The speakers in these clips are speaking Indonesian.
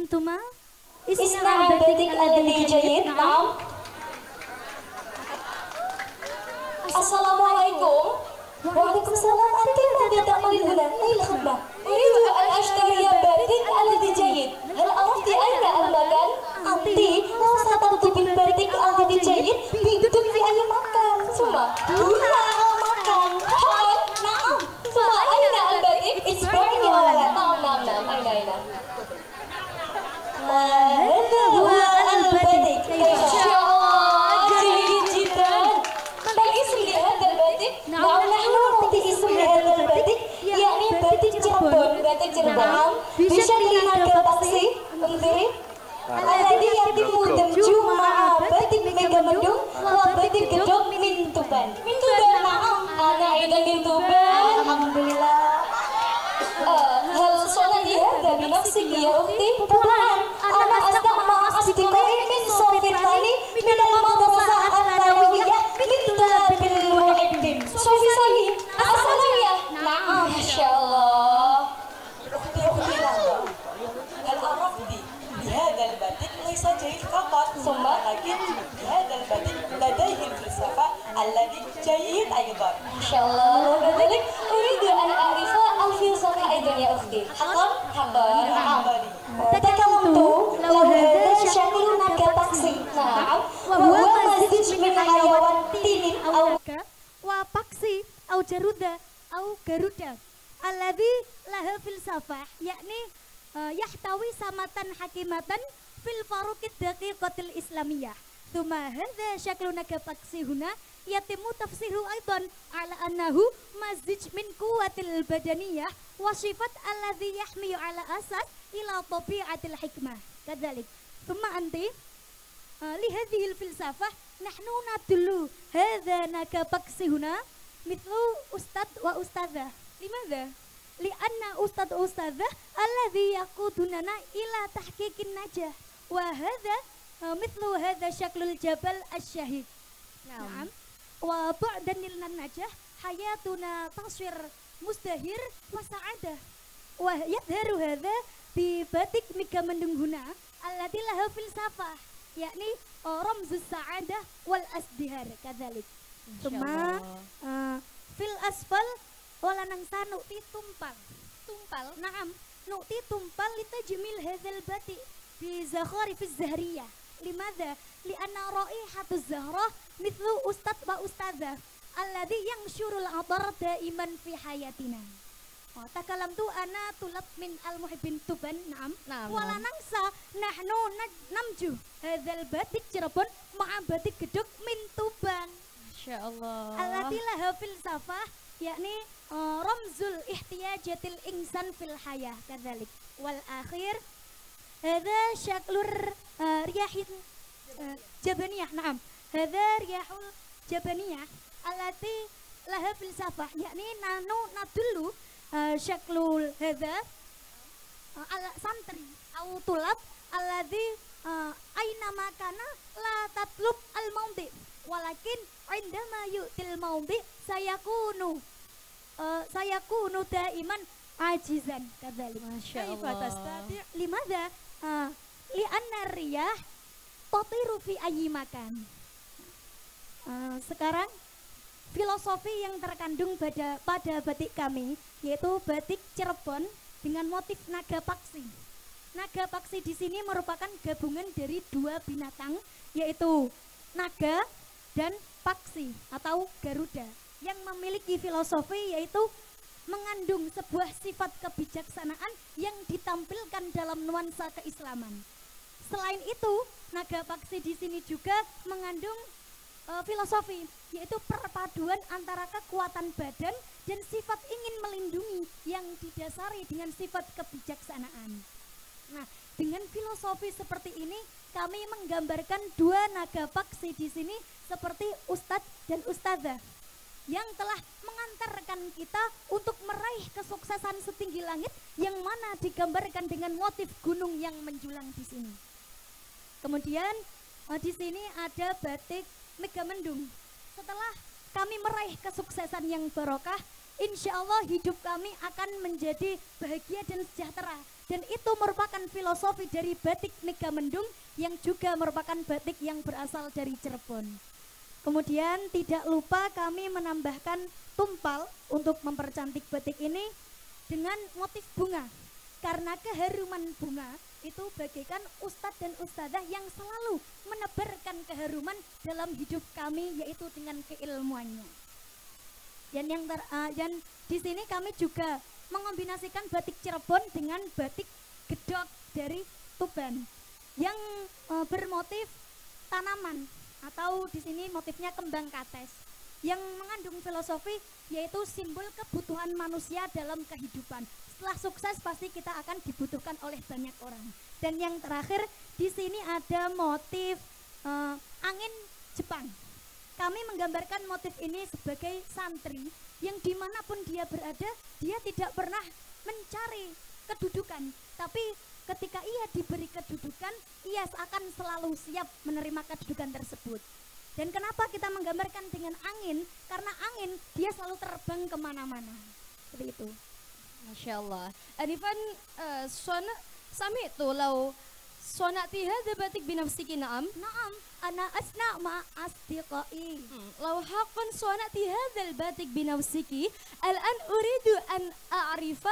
antuma Isna batik alladhi jayid. Naam. Assalamualaikum. Waalaikumsalam. Anti ماذا تعملين هنا؟ أين الخدمة؟ أريد أن أشتري batik alladhi jayid. هل عرفت أين المكان؟ أنت لو ستطلب بالباتيك alladhi jayid بدون في أي مكان. ثم هنا المكان. حال. نعم. ثم أين الباتيك؟ إسبانيا ولا لا؟ نعم نعم نعم. أين؟ هذا هو الباتيك. إن شاء الله جيد جدا. ما الاسم لهذا الباتيك؟ نعم نحن نعطي اسم لهذا الباتيك يعني باتيك جربون. باتيك جربون بشكل نكبسي. انظري الذي يتم دمجه مع باتيك ميجامندung وباتيك gedok min Tuban. Min Tuban. نعم أنا أيضا من توبان. الحمد لله. هل صنعت هذا بنفسك يا أختي؟ طبعا أنا أستمع أصدقائي من صف الثاني من المدرسة الثانوية من طلاب المحبين. صف ثاني الثانوية. نعم ما شاء الله. أختي لهذا هل عرفت بهذا الباتيك ليس جيد فقط ثم لكن بهذا الباتيك لديه الفلسفة الذي جيد أيضا. ما شاء الله. وكذلك أريد أن أعرف الفلسفة أيضا يا أختي. حقا؟ حقا. نعم. تكلمت لو هذا شكل نكبسي. نعم وهو مزيج من حيوان تين أو وبكسي أو جرودة أو جرودة الذي لها فلسفة يعني يحتوي سمة حكيمة في الفروق الدقيقة الإسلامية. ثم هذا شكل نكبسي هنا يتم تفسيره أيضا على أنه مزيج من قوة البدنية وصفات الذي يحمي على أساس إلى طبيعة الحكمة كذلك. ثم أنت لهذه الفلسفة نحن ندل هذا نكبسي هنا مثل أستاذ وأستاذة. لماذا؟ لأن أستاذ أستاذة الذي يقودنا إلى تحقيق النجاح وهذا مثل هذا شكل الجبل الشهيد. نعم. وبعدا لنا النجاح حياتنا تصير مزدهر وسعادة ويظهر هذا بباتيك ميجامندung هنا التي لها فلسفة يعني رمز السعادة والازدهار كذلك. ثم في الأسفل ولا ننسى نؤتي tumpal. نعم نؤتي tumpal لتجميل هذا الباتيك بزخارف الزهرية. لماذا؟ لأن رائحة الزهرة مثل أستاذ وأستاذة الذي ينشر العطر دائما في حياتنا. تكلمت أنا طلاب من المحبين توبان. نعم. ولا ننسى نحن نمجو هذا الباتيك جربون مع باتيك gedok من توبان. ما شاء الله. التي لها فلسفة يعني رمز الاحتياجات الإنسان في الحياة كذلك. والأخير هذا شكل رياح جبنية. نعم هذا رياح الجبنية التي لها فلسفة يعني نحن ندل شكل هذا على سantri أو طلاب الذي أينما كان لا تطلب الموضع ولكن عندما يؤتي الموضع سيكون دائما عاجزا كذلك. ما شاء الله. لماذا؟ لأن الرياح تطير في أي مكان. Sekarang filosofi yang terkandung pada batik kami yaitu batik Cirebon dengan motif naga paksi. Naga paksi di sini merupakan gabungan dari dua binatang yaitu naga dan paksi atau garuda yang memiliki filosofi yaitu mengandung sebuah sifat kebijaksanaan yang ditampilkan dalam nuansa keislaman. Selain itu, naga paksi di sini juga mengandung filosofi yaitu perpaduan antara kekuatan badan dan sifat ingin melindungi yang didasari dengan sifat kebijaksanaan. Nah, dengan filosofi seperti ini kami menggambarkan dua naga paksi di sini seperti ustadz dan ustadzah yang telah mengantarkan kita untuk meraih kesuksesan setinggi langit yang mana digambarkan dengan motif gunung yang menjulang di sini. Kemudian di sini ada batik Megamendung. Setelah kami meraih kesuksesan yang barokah, insya Allah hidup kami akan menjadi bahagia dan sejahtera. Dan itu merupakan filosofi dari batik Megamendung yang juga merupakan batik yang berasal dari Cirebon. Kemudian tidak lupa kami menambahkan tumpal untuk mempercantik batik ini dengan motif bunga. Karena keharuman bunga itu bagaikan ustadz dan ustadzah yang selalu menebarkan keharuman dalam hidup kami, yaitu dengan keilmuannya. Dan di sini kami juga mengombinasikan batik Cirebon dengan batik gedok dari Tuban yang bermotif tanaman, atau di sini motifnya kembang kates yang mengandung filosofi, yaitu simbol kebutuhan manusia dalam kehidupan. Setelah sukses pasti kita akan dibutuhkan oleh banyak orang. Dan yang terakhir di sini ada motif angin Jepang. Kami menggambarkan motif ini sebagai santri yang dimanapun dia berada, dia tidak pernah mencari kedudukan, tapi ketika ia diberi kedudukan, ia akan selalu siap menerima kedudukan tersebut. Dan kenapa kita menggambarkan dengan angin? Karena angin dia selalu terbang kemana-mana. Seperti itu. Masya Allah. Arifan, sami'tu law صنعت هذا الباتيك بنفسك نعم؟ نعم أنا أصنع مع أصدقائي. لو حقا صنعت هذا الباتيك بنفسك الآن أريد أن أعرف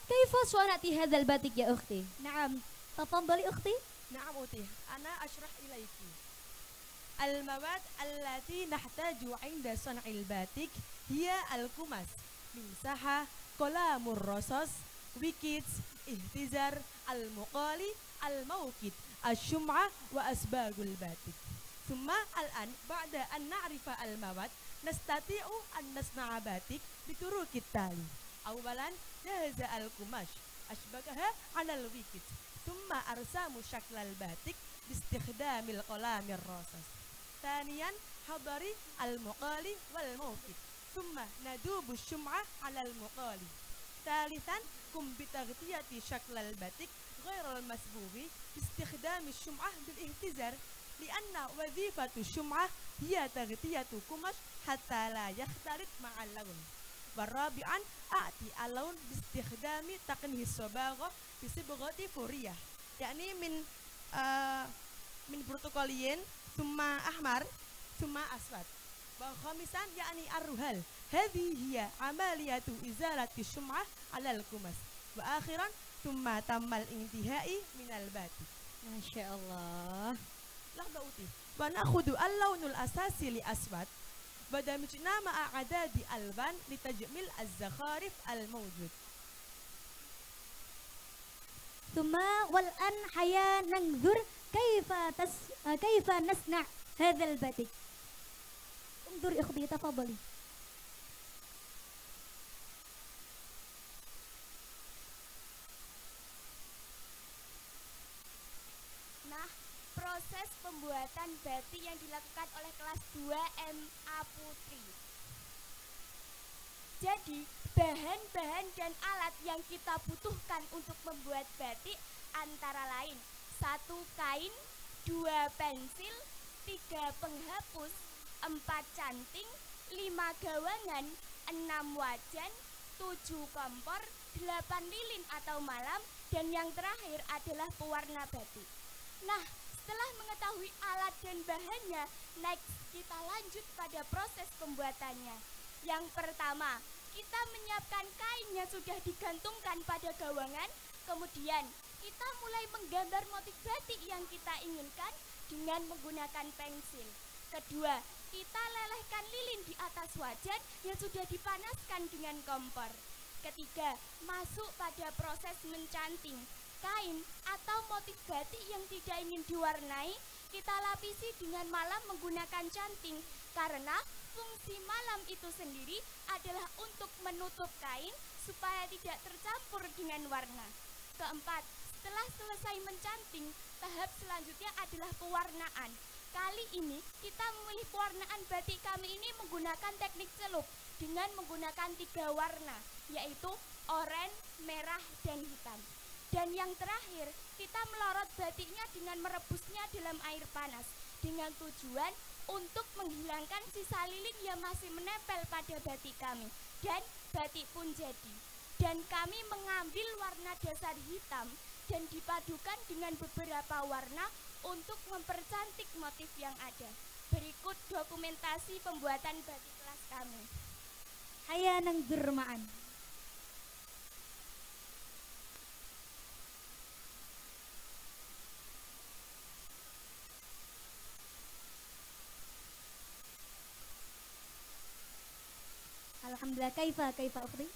كيف صنعت هذا الباتيك يا أختي. نعم تفضلي أختي. نعم أختي، أنا أشرح إليك. المواد التي نحتاج عند صنع الباتيك هي القماش من ساحة، قلم الرصاص، ويكيتس، اهتزار، المقالي، الموكد، الشمعة، وأسباغ الباتيك. ثم الآن بعد أن نعرف المواد نستطيع أن نصنع باتيك بطرق التالي. أولا جهز القماش، أشبكها على الويكيت، ثم أرسم شكل الباتيك باستخدام القلم الرصاص. ثانيا حضري المقالي والموكد، ثم ندوب الشمعة على المقالي. ثالثا قم بتغطية شكل الباتيك غير المسبوغ باستخدام الشمعة بالاهتزار، لأن وظيفة الشمعة هي تغطية قماش حتى لا يختلط مع اللون. ورابعا أعطي اللون باستخدام تقنية الصباغة بصبغة فورية، يعني من برتقالي ثم أحمر ثم أسود. وخامسا يعني الرهال، هذه هي عملية إزالة الشمعة على القماش. وآخرا ثم تم الانتهاء من الباتيك. ما شاء الله. لحظة أختي، ونأخذ اللون الأساسي لأسود ودمجنا مع عدد ألوان لتجميل الزخارف الموجود. ثم والآن حيا ننظر كيف نصنع هذا الباتيك. انظر أختي تفضلي. Nah, proses pembuatan batik yang dilakukan oleh kelas 2 MA Putri. Jadi, bahan-bahan dan alat yang kita butuhkan untuk membuat batik antara lain 1 kain, 2 pensil, 3 penghapus, 4 canting, 5 gawangan, 6 wajan, 7 kompor, 8 lilin atau malam, dan yang terakhir adalah pewarna batik. Nah, setelah mengetahui alat dan bahannya, next kita lanjut pada proses pembuatannya. Yang pertama, kita menyiapkan kain yang sudah digantungkan pada gawangan. Kemudian, kita mulai menggambar motif batik yang kita inginkan dengan menggunakan pensil. Kedua, kita lelehkan lilin di atas wajan yang sudah dipanaskan dengan kompor. Ketiga, masuk pada proses mencanting. Kain atau motif batik yang tidak ingin diwarnai, kita lapisi dengan malam menggunakan canting, karena fungsi malam itu sendiri adalah untuk menutup kain supaya tidak tercampur dengan warna. Keempat, setelah selesai mencanting, tahap selanjutnya adalah pewarnaan. Kali ini kita memilih pewarnaan batik kami ini menggunakan teknik celup dengan menggunakan 3 warna, yaitu oranye, merah, dan hitam. Dan yang terakhir, kita melorot batiknya dengan merebusnya dalam air panas dengan tujuan untuk menghilangkan sisa lilin yang masih menempel pada batik kami. Dan batik pun jadi. Dan kami mengambil warna dasar hitam dan dipadukan dengan beberapa warna untuk mempercantik motif yang ada. Berikut dokumentasi pembuatan batik kelas kami. Haya nang dermaan. Alhamdulillah, kaifa ukhti?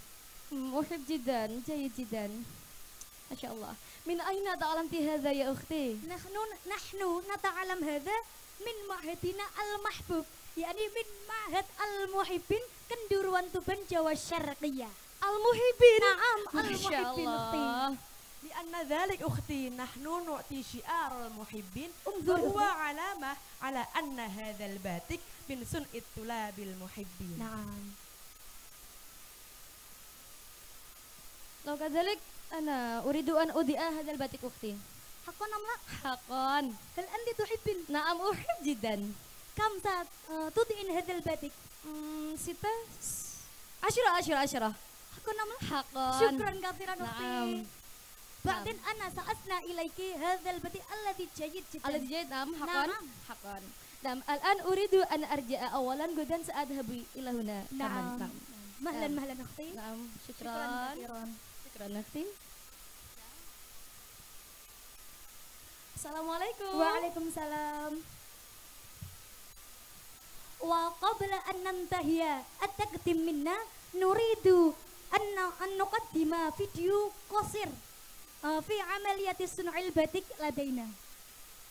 أحب جدا جيد جدا ما شاء الله. من أين تعلمت هذا يا أختي؟ نحن نتعلم هذا من معهدنا المحبوب، يعني من معهد المحبين Kenduruan Tuban Jawa Syarqiyah. المحبين. نعم ما شاء المحبين أختي. الله. لأن ذلك أختي نحن نعطي شعار المحبين انظر وهو أختي. علامة على أن هذا الباتك من صنع الطلاب المحبين. نعم. لو كذلك أنا أريد أن أودع هذا الباتيك أختي. حقا أم لا؟ حقا. هل أنت تحبين؟ نعم أحب جدا. كم تدين هذا الباتك؟ 6 10. حقا أم لا؟ حقا. شكرا كثيرا أختي. نعم. بعدين أنا سأثنى إليك هذا الباتك الذي جيد جدا. الذي جيد. نعم حقا. نعم. حقا. نعم الآن أريد أن أرجع أولا غدا سأذهب إلى هنا. نعم. نعم. مهلا أختي. نعم شكرا شكرا. كثيرا. شكرا أختي. السلام عليكم. Waalaikumsalam. Wa qabla an nantahiya at-taqdim minna nuridu an nuqaddima video qasir fi amaliyati sun'il batik ladaina.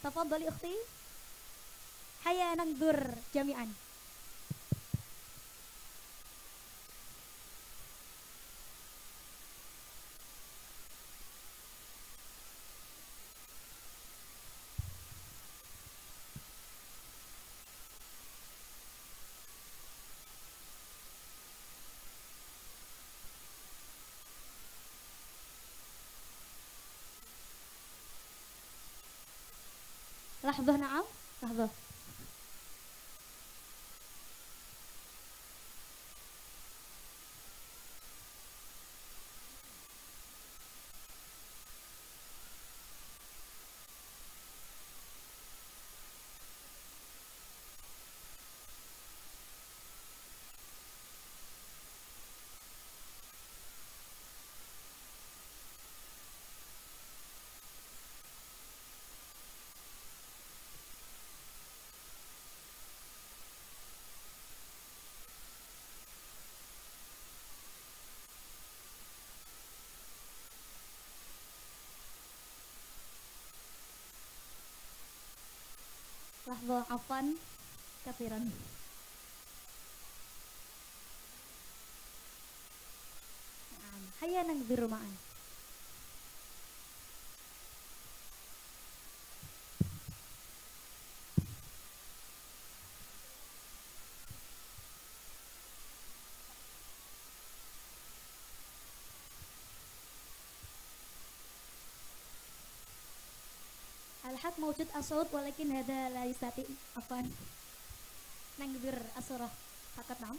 Tafadhali ukhti. Haya nangdur jami'an. لحظة نعم لحظة. Lahza afan kathiran. Haya nang dirumaan. الحق موجود أصوات ولكن هذا لا يستطيع عفوا نقدر أصرة فقط. نعم.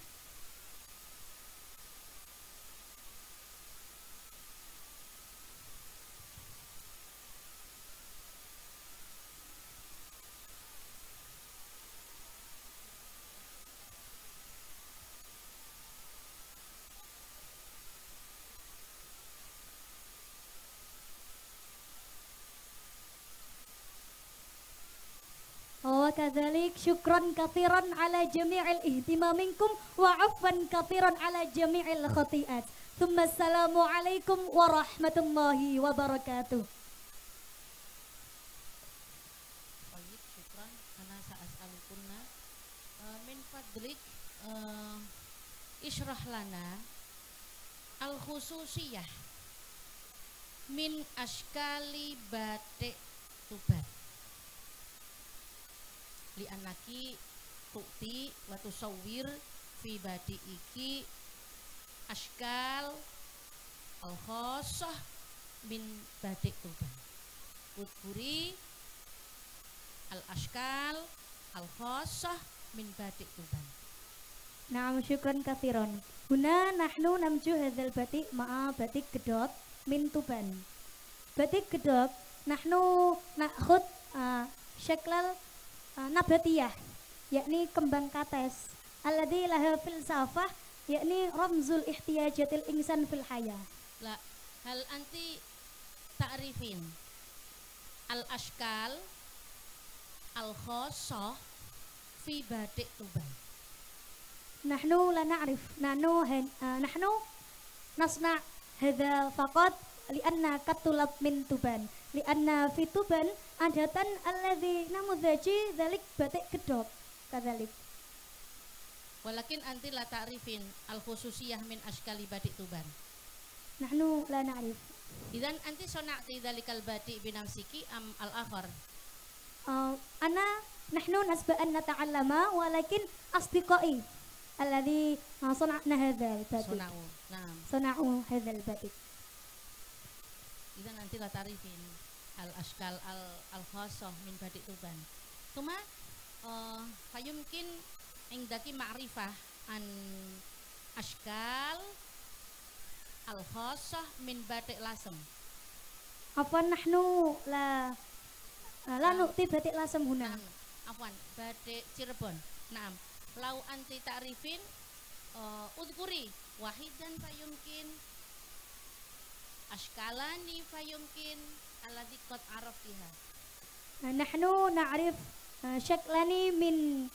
وكذلك شكرا كثيرا على جميع الاهتمام منكم وعفوا كثيرا على جميع الخطيئات ثم السلام عليكم ورحمة الله وبركاته. Baik, syukran ana sa'as'alukunna min fadlik isyrah lana al khususiyah min askali batik Tuban li anaki tukti wa tusawwir fi batik iki askal al khassah min batik Tuban udhuri al askal al khassah min batik Tuban. Naam, syukran kathiron. Huna nahnu namju hadzal batik ma'a batik gedok min Tuban. Batik gedok nahnu nakhud syaklal nabatiyah, yakni kembang kates. Alladzi laha filsafah, yakni ramzul ihtiyajatil insan fil hayah. La, hal anti ta'rifin al-ashkal al-khosoh fi batik Tuban. Nahnu la na'rif, nahnu nasna' hadza faqat li'anna katulab min Tuban. Li'anna fi Tuban adatan alladzi namudzaji dzalik batik gedok kadzalik. Walakin anti la ta'rifin al-khususiyah min ashkali batik Tuban. Nahnu la na'rif. Idan anti sona'ti dzalikal batik binafsiki am al-akhar. Nahnu nasba'an nata'allama walakin asdiqai alladzi sana'na hadzal batik. Sona'u. Naam. Sana'u hadzal batik. Idan anti la ta'rifin al-ashkal al-khosoh min batik Tuban. Tuma fayumkin indaki ma'rifah an ashkal al-khosoh min batik Lasem. Afwan nahnu la nu'ti batik Lasem huna. Naam. Afwan, batik Cirebon. Naam. Lau anti ta'rifin udhkuri wahidan fayumkin ashkalani fayumkin alladhi qad araftiha. Nahnu na'rif syaklani min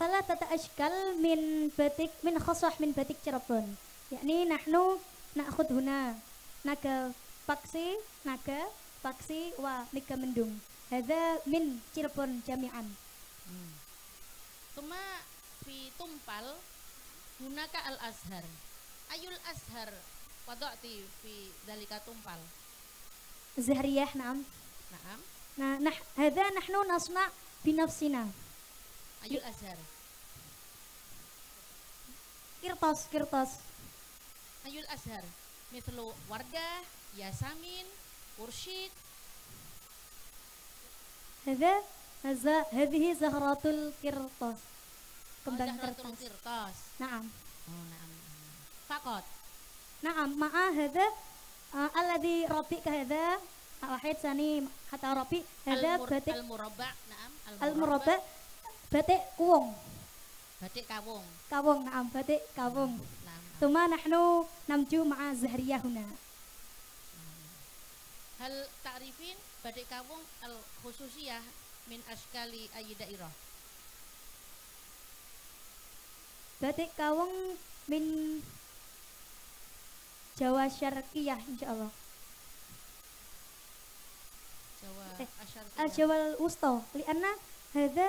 thalathata ashkal min batik min khasah min batik Cirebon. Yakni nahnu na'khud huna naga paksi wa nika mendung. Hadza min Cirebon jami'an. Tuma fi tumpal hunaka al-azhar. Ayul azhar wada'ti fi dalika tumpal. Zahriyah na'am. Naam. Hadza nahnu nasna' bi nafsina. Ayul azhar. Kirtas. Ayul azhar. Mithlu wardah, yasamin, ursyid. Hadhihi zahratul kirtas. Kembang Zahratul kertas. Qirtas. Na'am. Oh, naam. Fakot. Na'am, ma'a hadza alladhi rabi'ka hadza wahid sani hatta rabi hadza batik Al-murabba, naam. al-murabba batik kuwung. Batik kawung. Kawung, na'am, batik kawung. Naam. Tuma nahnu namju ma'a zahriyah huna. Hal ta'rifin batik kawung al-khususiyah min ashkali ayyi dairah. Batik kawung min Jawa Syarqiyah insyaallah. Jawa asyarqiyah. Al-Jawa al-Wusta li'anna hadza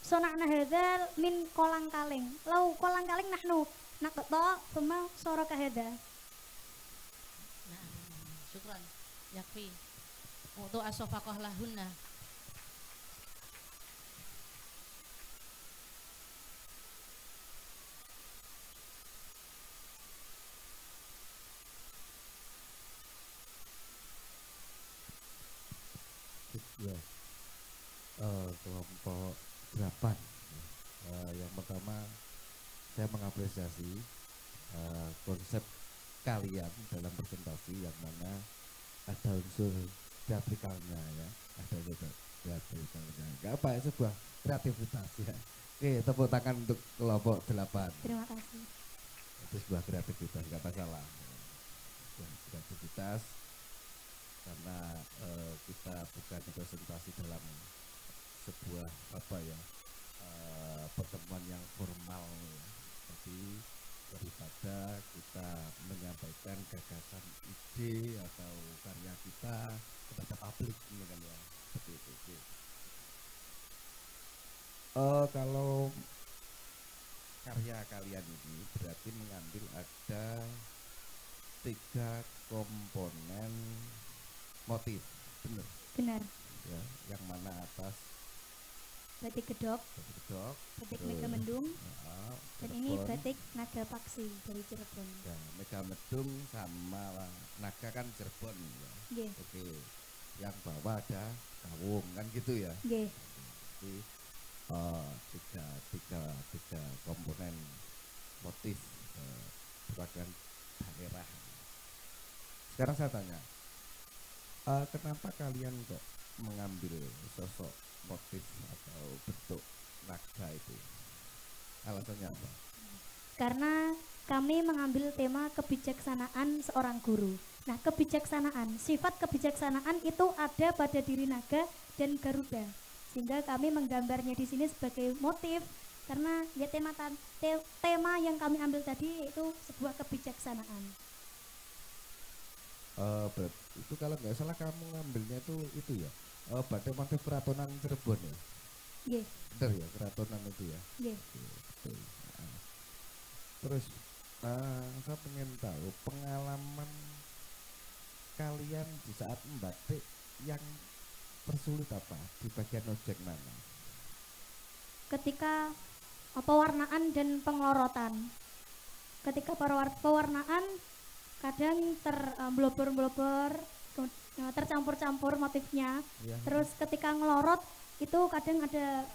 sona'na hadza min kolang kaling. Lau kolang kaling nahnu naqta thumma saraka hadza. Naam. Syukran. Yakfi. Untuk asofaqah lahunna. Ya, kelompok 8. Yang pertama saya mengapresiasi konsep kalian dalam presentasi yang mana ada unsur teatrikalnya ya, ada unsur teatrikalnya. Gak apa ya, sebuah kreativitas ya. Oke, tepuk tangan untuk kelompok 8. Terima kasih. Itu sebuah kreativitas, gak masalah. Sebuah kreativitas karena kita bukan presentasi dalam sebuah pertemuan yang formal ya. Jadi daripada kita menyampaikan gagasan ide atau karya kita kepada publik ini kan ya, seperti itu. Kalau karya kalian ini berarti mengambil ada 3 komponen motif, Benar. ya, yang mana atas Batik gedok, batik Megamendung, dan ini batik naga paksi dari Cirebon. Ya, Megamendung sama naga kan Cirebon ya. Nggih. Oke. Yang bawah ada kawung kan gitu ya. Nggih. Jadi tiga komponen motif perwakilan daerah. Sekarang saya tanya, kenapa kalian kok mengambil sosok motif atau bentuk naga itu? Alasannya apa? Karena kami mengambil tema kebijaksanaan seorang guru. Nah, kebijaksanaan, sifat kebijaksanaan itu ada pada diri naga dan Garuda. Sehingga kami menggambarnya di sini sebagai motif karena ya tema yang kami ambil tadi itu sebuah kebijaksanaan. Itu kalau nggak salah kamu ngambilnya itu ya, pada motif keratonan Cirebon ya? Iya. Benar ya, keratonan itu ya? Iya. Betul. Nah, terus saya pengen tahu pengalaman kalian di saat membatik yang tersulit apa? Di bagian objek mana? Ketika pewarnaan dan penglorotan. Ketika pewarnaan kadang terblobor-blobor, tercampur-campur motifnya. Ya. Terus ketika ngelorot itu kadang ada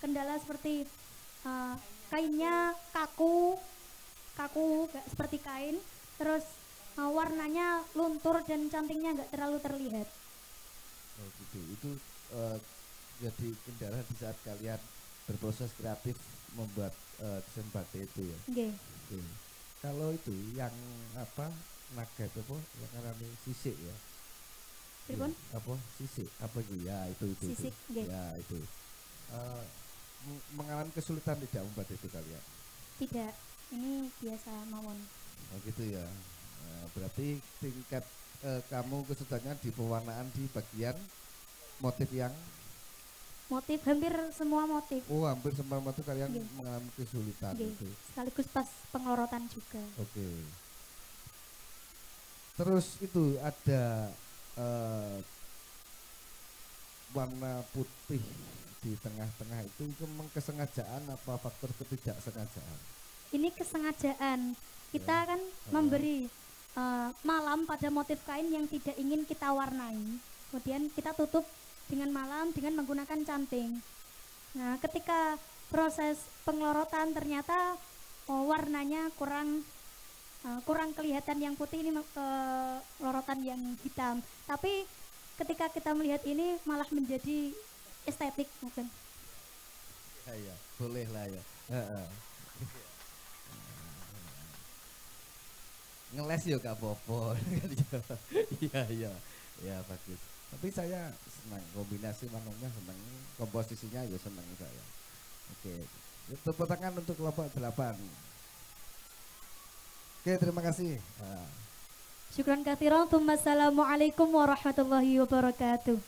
kendala seperti kainnya kaku gak seperti kain. Terus warnanya luntur dan cantingnya nggak terlalu terlihat. Oh gitu. Itu jadi kendala di saat kalian berproses kreatif membuat desain batik itu ya. Okay. Oke. Kalau itu yang apa naga itu apa? Yang namanya sisik ya. Pripun? Ya, apa sisik? Apa itu? Ya itu. Sisik, Itu. nggih. Ya itu. Mengalami kesulitan tidak membuat itu kalian? Tidak, ini biasa mawon. Oh gitu ya. Berarti tingkat kamu kesulitannya di pewarnaan di bagian motif yang Motif hampir semua motif. oh hampir semua motif kalian Nggih. mengalami kesulitan Nggih. itu. Sekaligus pas penglorotan juga. Oke. Terus itu ada warna putih di tengah-tengah itu memang kesengajaan apa faktor ketidaksengajaan? Ini kesengajaan. Kita kan memberi malam pada motif kain yang tidak ingin kita warnai. Kemudian kita tutup dengan malam dengan menggunakan canting. Nah, ketika proses penglorotan ternyata warnanya kurang kelihatan yang putih, ini lorotan yang hitam. Tapi ketika kita melihat ini malah menjadi estetik mungkin. Ya, boleh lah ya. Ngeles ya gak apa-apa. Iya, ya bagus. Tapi saya senang kombinasi manunya, senang komposisinya ya senang saya. Oke, tepuk tangan untuk kelompok 8. Oke, terima kasih. Syukran katsiran. Assalamualaikum warahmatullahi wabarakatuh.